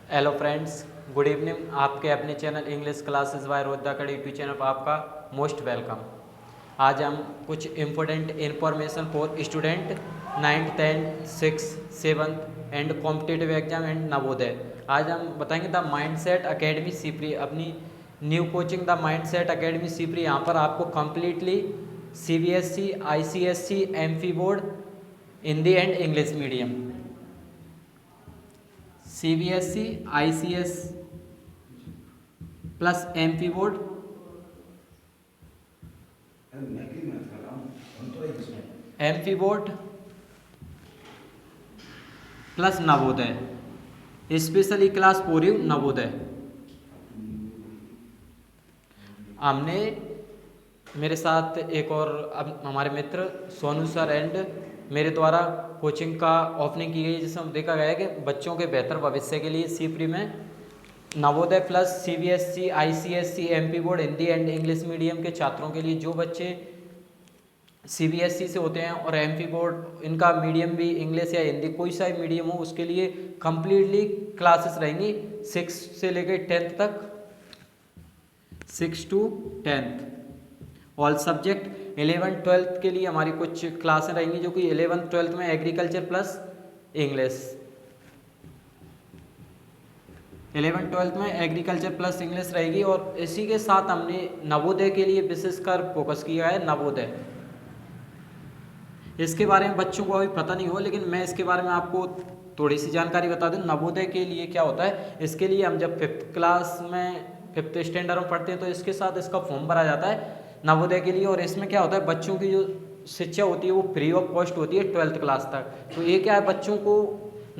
Hello friends, good evening. आपके अपने channel English classes by रोद्दाकड़ यूट्यूब चैनल पर आपका मोस्ट वेलकम। आज हम कुछ important information for student 9th 10th 6th 7th and competitive exam and Navodaya. आज हम बताएंगे द माइंडसेट एकेडमी सीपरी, अपनी new coaching the mindset academy Sipri. यहाँ पर आपको completely CBSE, ICSE, MP board, Hindi and English medium, CBSE, ICS plus MP board, MP board plus Navodaya, specially class for you Navodaya. हमने मेरे साथ एक और अब हमारे मित्र सोनू सर एंड मेरे द्वारा कोचिंग का ओपनिंग की गई, जिसमें देखा गया है कि बच्चों के बेहतर भविष्य के लिए सीपरी में Navodaya plus CBSE, ICSE, MP board, Hindi and English medium के छात्रों के लिए, जो बच्चे CBSE से होते हैं और MP बोर्ड इनका मीडियम भी इंग्लिश या हिंदी कोई सा भी मीडियम हो, उसके लिए कम्प्लीटली क्लासेस रहेंगी 6 से लेकर 10th तक, 6 to 10th all subject. 11th 12th के लिए हमारी कुछ क्लासें रहेंगी, जो कि 11th 12th में agriculture plus English, 11th 12th में एग्रीकल्चर प्लस इंग्लिश रहेगी। और इसी के साथ हमने नवोदय के लिए विशेषकर फोकस किया है। नवोदय, इसके बारे में बच्चों को अभी पता नहीं हो, लेकिन मैं इसके बारे में आपको थोड़ी सी जानकारी बता दूं। नवोदय के लिए क्या होता है, इसके लिए हम जब 5th क्लास में 5th स्टैंडर्ड में पढ़ते हैं तो इसके साथ इसका फॉर्म भरा जाता है नवोदय के लिए। और इसमें क्या होता है, बच्चों की जो शिक्षा होती है वो फ्री ऑफ कॉस्ट होती है 12th क्लास तक। तो ये क्या है, बच्चों को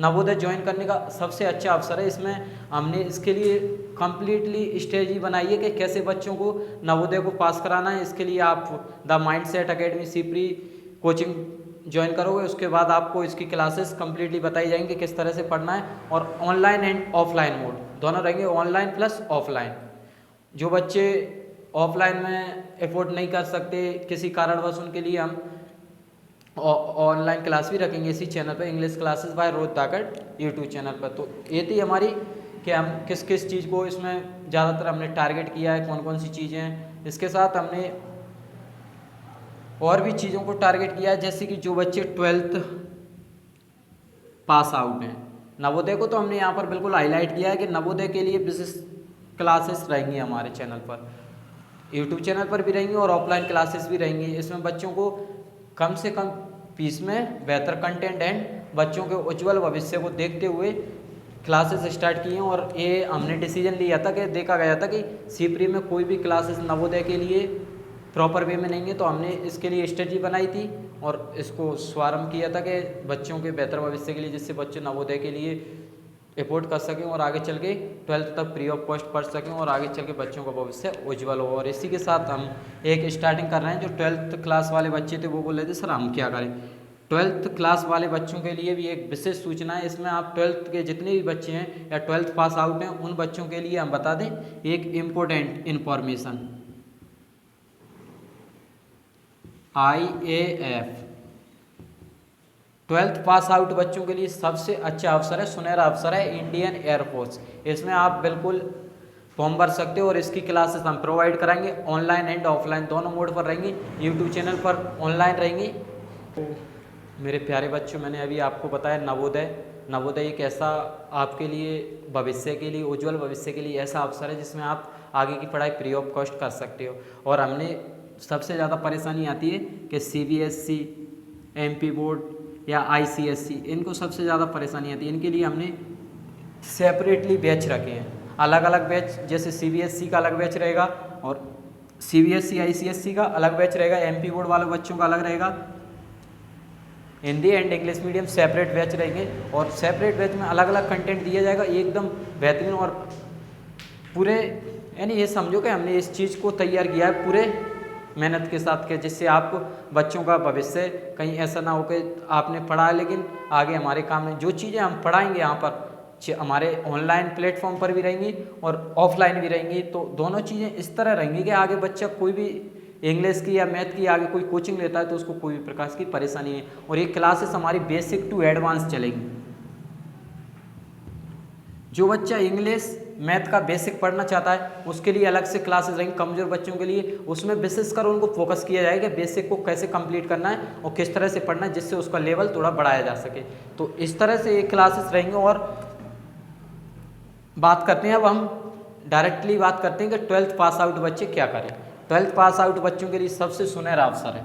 नवोदय ज्वाइन करने का सबसे अच्छा अवसर है। इसमें हमने इसके लिए कम्प्लीटली स्ट्रेटजी बनाई है कि कैसे बच्चों को नवोदय को पास कराना है। इसके लिए आप the mindset academy Sipri coaching join करोगे, उसके बाद आपको इसकी क्लासेस कम्प्लीटली बताई जाएंगी किस तरह से पढ़ना है। और ऑनलाइन एंड ऑफलाइन मोड दोनों रहेंगे, ऑनलाइन प्लस ऑफलाइन। जो बच्चे ऑफलाइन में एफोर्ड नहीं कर सकते किसी कारणवश, उनके लिए हम ऑनलाइन क्लास भी रखेंगे इसी चैनल पर, इंग्लिश क्लासेस बाय रोज ताकत यूट्यूब चैनल पर। तो ये थी हमारी कि हम किस किस चीज़ को इसमें ज़्यादातर हमने टारगेट किया है, कौन कौन सी चीज़ें हैं। इसके साथ हमने और भी चीज़ों को टारगेट किया है, जैसे कि जो बच्चे 12th पास आउट हैं। नवोदय को तो हमने यहाँ पर बिल्कुल हाईलाइट किया है कि नवोदय के लिए विशेष क्लासेस रहेंगी हमारे चैनल पर, यूट्यूब चैनल पर भी रहेंगी और ऑफलाइन क्लासेस भी रहेंगी। इसमें बच्चों को कम से कम फीस में बेहतर कंटेंट एंड बच्चों के उज्ज्वल भविष्य को देखते हुए क्लासेस स्टार्ट किए हैं। और ये हमने डिसीजन लिया था कि देखा गया था कि सीपरी में कोई भी क्लासेस नवोदय के लिए प्रॉपर वे में नहीं है, तो हमने इसके लिए स्ट्रेटजी बनाई थी और इसको स्वारंभ किया था कि बच्चों के बेहतर भविष्य के लिए, जिससे बच्चे नवोदय के लिए एफोर्ड कर सकें और आगे चल के 12th तक फ्री ऑफ कॉस्ट पढ़ सकें और आगे चल के बच्चों का भविष्य उज्ज्वल हो। और इसी के साथ हम एक स्टार्टिंग कर रहे हैं। जो 12th क्लास वाले बच्चे थे वो बोल रहे थे सर हम क्या करें। 12th क्लास वाले बच्चों के लिए भी एक विशेष सूचना है। इसमें आप 12th के जितने भी बच्चे हैं या 12th पास आउट हैं, उन बच्चों के लिए हम बता दें एक important information. IAF 12th pass out बच्चों के लिए सबसे अच्छा अवसर है, सुनहरा अवसर है इंडियन एयरफोर्स। इसमें आप बिल्कुल फॉर्म भर सकते हो और इसकी क्लासेस हम प्रोवाइड कराएंगे, ऑनलाइन एंड ऑफलाइन दोनों मोड पर रहेंगी। यूट्यूब चैनल पर ऑनलाइन रहेंगी। तो मेरे प्यारे बच्चों, मैंने अभी आपको बताया नवोदय एक ऐसा आपके लिए भविष्य के लिए, उज्ज्वल भविष्य के लिए ऐसा अवसर है जिसमें आप आगे की पढ़ाई फ्री ऑफ कॉस्ट कर सकते हो। और हमने सबसे ज़्यादा परेशानी आती है कि CBSE, MP बोर्ड या ICSE, इनको सबसे ज़्यादा परेशानी आती है। इनके लिए हमने सेपरेटली बैच रखे हैं, अलग अलग बैच। जैसे CBSE का अलग बैच रहेगा और CBSE ICSE का अलग बैच रहेगा, MP बोर्ड वाले बच्चों का अलग रहेगा, Hindi and English medium separate batch रहेंगे। और सेपरेट बैच में अलग अलग कंटेंट दिया जाएगा, एकदम बेहतरीन और पूरे, यानी ये समझो कि हमने इस चीज़ को तैयार किया है पूरे मेहनत के साथ के, जिससे आपको बच्चों का भविष्य कहीं ऐसा ना हो कि आपने पढ़ा लेकिन आगे हमारे काम में जो चीज़ें हम पढ़ाएंगे यहाँ पर हमारे ऑनलाइन प्लेटफॉर्म पर भी रहेंगी और ऑफलाइन भी रहेंगी। तो दोनों चीज़ें इस तरह रहेंगी कि आगे बच्चा कोई भी इंग्लिश की या मैथ की आगे कोई कोचिंग लेता है तो उसको कोई भी प्रकार की परेशानी है। और ये क्लासेस हमारी बेसिक टू एडवांस चलेंगी। जो बच्चा इंग्लिश मैथ का बेसिक पढ़ना चाहता है उसके लिए अलग से क्लासेस रहेंगी। कमजोर बच्चों के लिए उसमें विशेषकर उनको फोकस किया जाएगा बेसिक को कैसे कंप्लीट करना है और किस तरह से पढ़ना है जिससे उसका लेवल थोड़ा बढ़ाया जा सके। तो इस तरह से ये क्लासेस रहेंगे। और बात करते हैं, अब हम डायरेक्टली बात करते हैं कि 12th पास आउट बच्चे क्या करें। 12th पास आउट बच्चों के लिए सबसे सुनहरा अवसर है।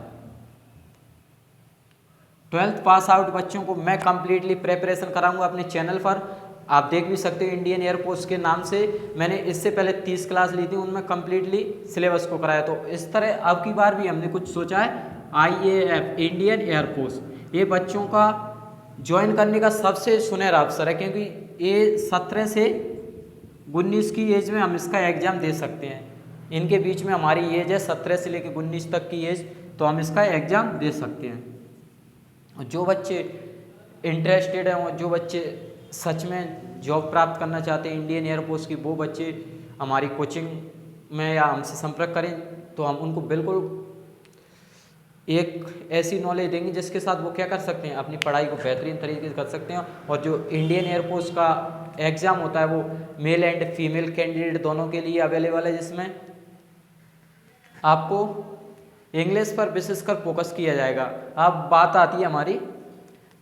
12th पास आउट बच्चों को मैं कंप्लीटली प्रिपरेशन कराऊंगा अपने चैनल पर। आप देख भी सकते हो इंडियन एयरफोर्स के नाम से मैंने इससे पहले 30 क्लास ली थी, उनमें कंप्लीटली सिलेबस को कराया। तो इस तरह अब की बार भी हमने कुछ सोचा है। IAF इंडियन एयरफोर्स ये बच्चों का ज्वाइन करने का सबसे सुनहरा अवसर है, क्योंकि ये 17 से 19 की एज में हम इसका एग्ज़ाम दे सकते हैं। इनके बीच में हमारी एज है 17 से लेकर 19 तक की एज, तो हम इसका एग्ज़ाम दे सकते हैं। जो बच्चे इंटरेस्टेड हैं और जो बच्चे सच में जॉब प्राप्त करना चाहते हैं इंडियन एयरफोर्स की, वो बच्चे हमारी कोचिंग में या हमसे संपर्क करें तो हम उनको बिल्कुल एक ऐसी नॉलेज देंगे जिसके साथ वो क्या कर सकते हैं, अपनी पढ़ाई को बेहतरीन तरीके से कर सकते हैं। और जो इंडियन एयरफोर्स का एग्ज़ाम होता है वो मेल एंड फीमेल कैंडिडेट दोनों के लिए अवेलेबल है, जिसमें आपको इंग्लिश पर विशेषकर फोकस किया जाएगा। अब बात आती है हमारी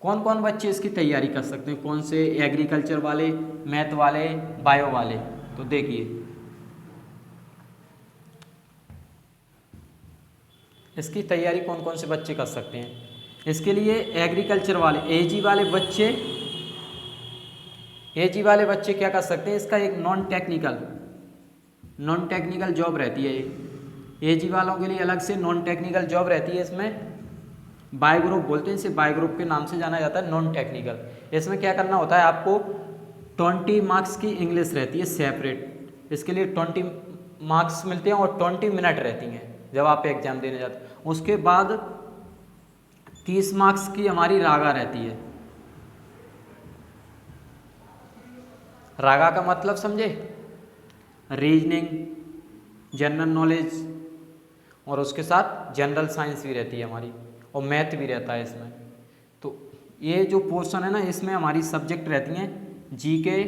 कौन कौन बच्चे इसकी तैयारी कर सकते हैं, कौन से एग्रीकल्चर वाले, मैथ वाले, बायो वाले। तो देखिए इसकी तैयारी कौन कौन से बच्चे कर सकते हैं। इसके लिए एग्रीकल्चर वाले एजी वाले बच्चे क्या कर सकते हैं, इसका एक नॉन टेक्निकल जॉब रहती है। एजी वालों के लिए अलग से नॉन टेक्निकल जॉब रहती है। इसमें बाय ग्रुप बोलते हैं, इसे बाय ग्रुप के नाम से जाना जाता है, नॉन टेक्निकल। इसमें क्या करना होता है, आपको 20 मार्क्स की इंग्लिश रहती है सेपरेट। इसके लिए 20 मार्क्स मिलते हैं और 20 मिनट रहती हैं जब आप एग्जाम देने जाते हैं। उसके बाद 30 मार्क्स की हमारी रागा रहती है। रागा का मतलब समझे, रीजनिंग, जनरल नॉलेज और उसके साथ जनरल साइंस भी रहती है हमारी और मैथ भी रहता है इसमें। तो ये जो पोर्शन है ना, इसमें हमारी सब्जेक्ट रहती हैं जीके,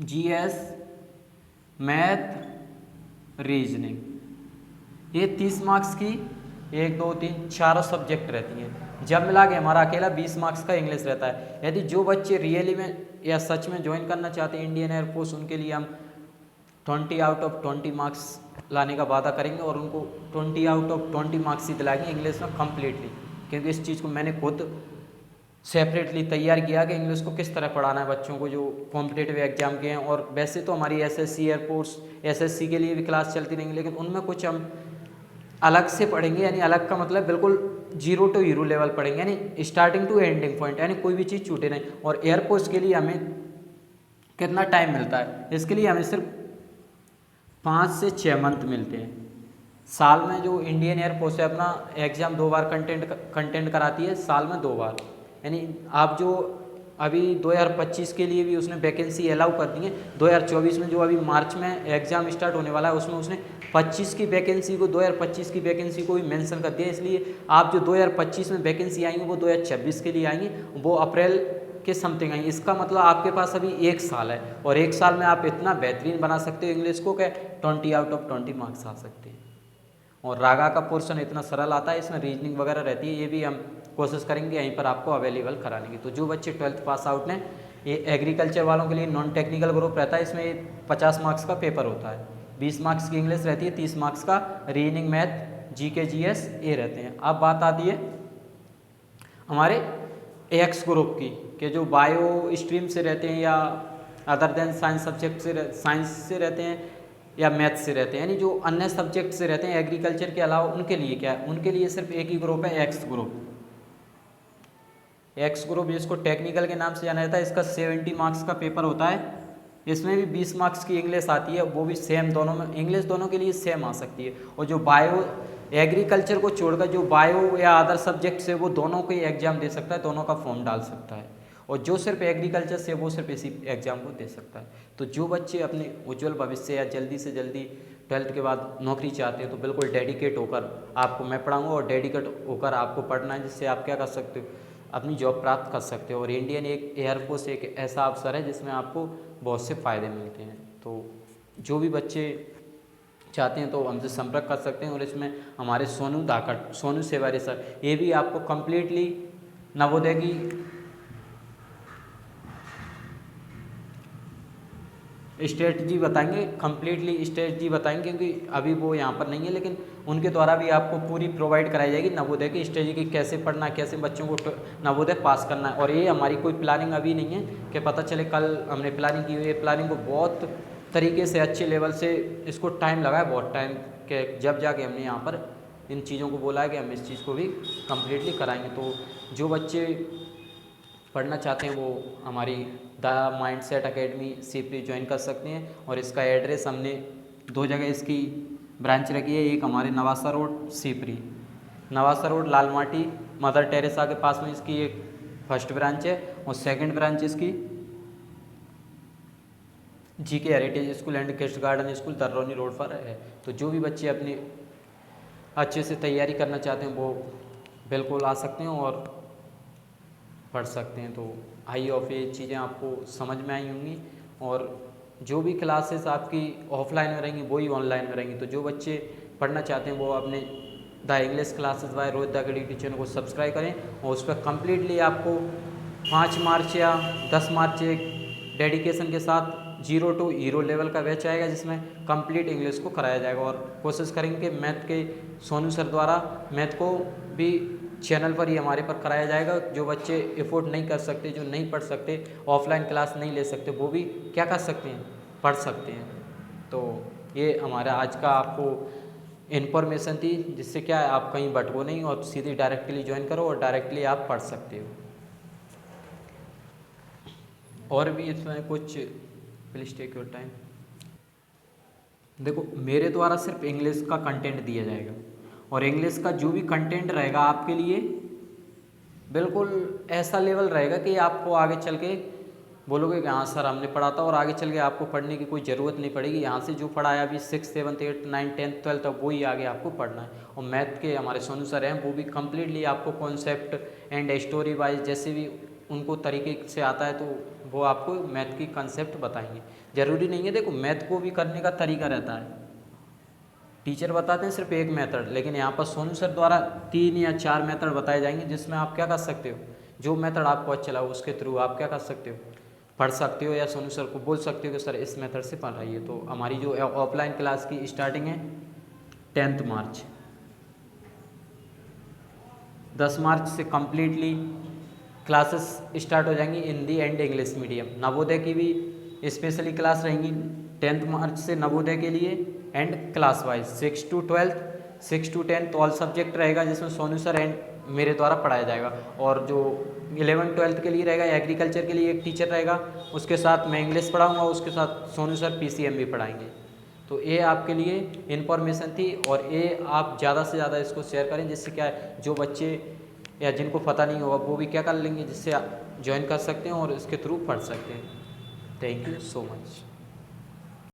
जीएस, मैथ, रीजनिंग। ये 30 मार्क्स की 1 2 3 4 सब्जेक्ट रहती हैं। जब मिला के हमारा अकेला 20 मार्क्स का इंग्लिश रहता है। यदि जो बच्चे रियली में या सच में ज्वाइन करना चाहते हैं इंडियन एयरफोर्स, उनके लिए हम 20 आउट ऑफ 20 मार्क्स लाने का वादा करेंगे और उनको 20 आउट ऑफ 20 मार्क्स ही दिलाएंगे इंग्लिश में कम्प्लीटली। क्योंकि इस चीज़ को मैंने खुद सेपरेटली तैयार किया कि इंग्लिश को किस तरह पढ़ाना है बच्चों को जो कॉम्पिटेटिव एग्जाम के हैं। और वैसे तो हमारी एसएससी एयरफोर्स एसएससी के लिए भी क्लास चलती रहेंगी, लेकिन उनमें कुछ हम अलग से पढ़ेंगे। यानी अलग का मतलब बिल्कुल 0 to हीरो लेवल पढ़ेंगे, यानी स्टार्टिंग टू एंडिंग पॉइंट, यानी कोई भी चीज़ छूटे नहीं। और एयरफोर्स के लिए हमें कितना टाइम मिलता है, इसके लिए हमें सिर्फ 5 से 6 मंथ मिलते हैं साल में। जो इंडियन एयरफोर्स है अपना एग्ज़ाम 2 बार कंटेंट कराती है, साल में 2 बार। यानी आप जो अभी 2025 के लिए भी उसने वैकेंसी अलाउ कर दी है। 2024 में जो अभी मार्च में एग्ज़ाम स्टार्ट होने वाला है उसमें उसने 25 की वैकेंसी को 2025 की वैकेंसी को भी मेंशन कर दिया। इसलिए आप जो 2025 में वैकेंसी आएंगी वो 2026 के लिए आएंगी, वो अप्रैल के समथिंग आएंगी। इसका मतलब आपके पास अभी 1 साल है और 1 साल में आप इतना बेहतरीन बना सकते हो इंग्लिश को कि 20 आउट ऑफ 20 मार्क्स आ सकते हैं। और रागा का पोर्शन इतना सरल आता है, इसमें रीजनिंग वगैरह रहती है, ये भी हम कोशिश करेंगे यहीं पर आपको अवेलेबल कराने की। तो जो बच्चे 12th पास आउट ने, ये एग्रीकल्चर वालों के लिए नॉन टेक्निकल ग्रुप रहता है। इसमें 50 मार्क्स का पेपर होता है, 20 मार्क्स की इंग्लिश रहती है, 30 मार्क्स का रीजनिंग, मैथ, जीके, जीएस ये रहते हैं। अब बात आती है हमारे एक्स ग्रुप की, कि जो बायो स्ट्रीम से रहते हैं या अदर देन साइंस सब्जेक्ट से, साइंस से रहते हैं या मैथ से रहते हैं, यानी जो अन्य सब्जेक्ट से रहते हैं एग्रीकल्चर के अलावा, उनके लिए क्या है, उनके लिए सिर्फ एक ही ग्रुप है, एक्स ग्रुप। एक्स ग्रुप जिसको टेक्निकल के नाम से जाना जाता है, इसका 70 मार्क्स का पेपर होता है। इसमें भी 20 मार्क्स की इंग्लिश आती है, वो भी सेम, दोनों में इंग्लिश दोनों के लिए सेम आ सकती है। और जो बायो एग्रीकल्चर को छोड़कर जो बायो या अदर सब्जेक्ट से, वो दोनों को ही एग्जाम दे सकता है, दोनों का फॉर्म डाल सकता है। और जो सिर्फ एग्रीकल्चर से, वो सिर्फ इसी एग्जाम को दे सकता है। तो जो बच्चे अपने उज्ज्वल भविष्य या जल्दी से जल्दी 12th के बाद नौकरी चाहते हैं, तो बिल्कुल डेडिकेट होकर आपको मैं पढ़ाऊँगा और डेडिकेट होकर आपको पढ़ना है, जिससे आप क्या कर सकते हो, अपनी जॉब प्राप्त कर सकते हो। और इंडियन एक एयरफोर्स एक ऐसा अवसर है जिसमें आपको बहुत से फ़ायदे मिलते हैं। तो जो भी बच्चे चाहते हैं तो हमसे संपर्क कर सकते हैं। और इसमें हमारे सोनू धाकड़, सोनू सेवारी सर, ये भी आपको कम्प्लीटली नवोदय की स्ट्रेटजी बताएंगे, कम्प्लीटली स्ट्रेटजी बताएंगे, क्योंकि अभी वो यहाँ पर नहीं है, लेकिन उनके द्वारा भी आपको पूरी प्रोवाइड कराई जाएगी नवोदय की स्ट्रेटजी की, कैसे पढ़ना है, कैसे बच्चों को नवोदय पास करना है। और ये हमारी कोई प्लानिंग अभी नहीं है कि पता चले कल हमने प्लानिंग की हुई है। प्लानिंग को बहुत तरीके से अच्छे लेवल से इसको टाइम लगा है, बहुत टाइम के, जब जाके हमने यहाँ पर इन चीज़ों को बोला है कि हम इस चीज़ को भी कम्प्लीटली कराएंगे। तो जो बच्चे पढ़ना चाहते हैं वो हमारी the mindset academy CP join कर सकते हैं। और इसका एड्रेस हमने 2 जगह इसकी ब्रांच रखी है, एक हमारे Navasa road Sipri, Navasa road Lalmati Mother Teresa के पास में इसकी एक फर्स्ट ब्रांच है, और सेकंड ब्रांच इसकी GK heritage school and kids garden school Darrauni road पर है। तो जो भी बच्चे अपनी अच्छे से तैयारी करना चाहते हैं वो बिल्कुल आ सकते हैं और पढ़ सकते हैं। तो आई ऑफ ये चीज़ें आपको समझ में आई होंगी। और जो भी क्लासेस आपकी ऑफलाइन में रहेंगी वही ऑनलाइन में रहेंगी। तो जो बच्चे पढ़ना चाहते हैं वो अपने the English classes bye Rohit the गडी चैनल को सब्सक्राइब करें, और उस पर कम्प्लीटली आपको 5 मार्च या 10 मार्च एक डेडिकेशन के साथ 0 to हीरो लेवल का बैच आएगा, जिसमें कंप्लीट इंग्लिश को कराया जाएगा। और कोशिश करेंगे मैथ के सोनू सर द्वारा मैथ को भी चैनल पर ही हमारे पर कराया जाएगा। जो बच्चे एफोर्ड नहीं कर सकते, जो नहीं पढ़ सकते, ऑफलाइन क्लास नहीं ले सकते, वो भी क्या कर सकते हैं, पढ़ सकते हैं। तो ये हमारा आज का आपको इन्फॉर्मेशन थी, जिससे क्या है आप कहीं भटको नहीं और सीधे डायरेक्टली ज्वाइन करो और डायरेक्टली आप पढ़ सकते हो। और भी इसमें कुछ, प्लीज़ टेक योर टाइम। देखो, मेरे द्वारा सिर्फ इंग्लिश का कंटेंट दिया जाएगा, और इंग्लिश का जो भी कंटेंट रहेगा आपके लिए बिल्कुल ऐसा लेवल रहेगा कि आपको आगे चल के बोलोगे कि हाँ सर हमने पढ़ा था, और आगे चल के आपको पढ़ने की कोई ज़रूरत नहीं पड़ेगी। यहाँ से जो पढ़ाया अभी 6, 7, 8, 9, 10, 12 तक वही आगे आपको पढ़ना है। और मैथ के हमारे सोनू सर हैं, वो भी कम्प्लीटली आपको कॉन्सेप्ट एंड स्टोरी वाइज जैसे भी उनको तरीके से आता है, तो वो आपको मैथ की कंसेप्ट बताएंगे। ज़रूरी नहीं है, देखो मैथ को भी करने का तरीका रहता है, टीचर बताते हैं सिर्फ एक मेथड, लेकिन यहाँ पर सोनू सर द्वारा 3 या 4 मेथड बताए जाएंगे, जिसमें आप क्या कर सकते हो, जो मेथड आपको अच्छा लगा उसके थ्रू आप क्या कर सकते हो, पढ़ सकते हो, या सोनू सर को बोल सकते हो कि सर इस मेथड से पढ़ाइए। तो हमारी जो ऑफलाइन क्लास की स्टार्टिंग है 10 मार्च, 10 मार्च से कम्प्लीटली क्लासेस स्टार्ट हो जाएंगी Hindi and English medium. Navodaya की भी स्पेशली क्लास रहेंगी 10 मार्च से नवोदय के लिए, and class wise 6 to 12, 6 to 10 all subject रहेगा, जिसमें सोनू सर एंड मेरे द्वारा पढ़ाया जाएगा। और जो 11, 12 के लिए रहेगा, एग्रीकल्चर के लिए एक टीचर रहेगा, उसके साथ मैं इंग्लिश पढ़ाऊँगा, उसके साथ सोनू सर PCM भी पढ़ाएंगे। तो ये आपके लिए इन्फॉर्मेशन थी, और ये आप ज़्यादा से ज़्यादा इसको शेयर करें, जिससे क्या है जो बच्चे या जिनको पता नहीं होगा वो भी क्या कर लेंगे, जिससे ज्वाइन कर सकते हैं और इसके थ्रू पढ़ सकते हैं। Thank you so much.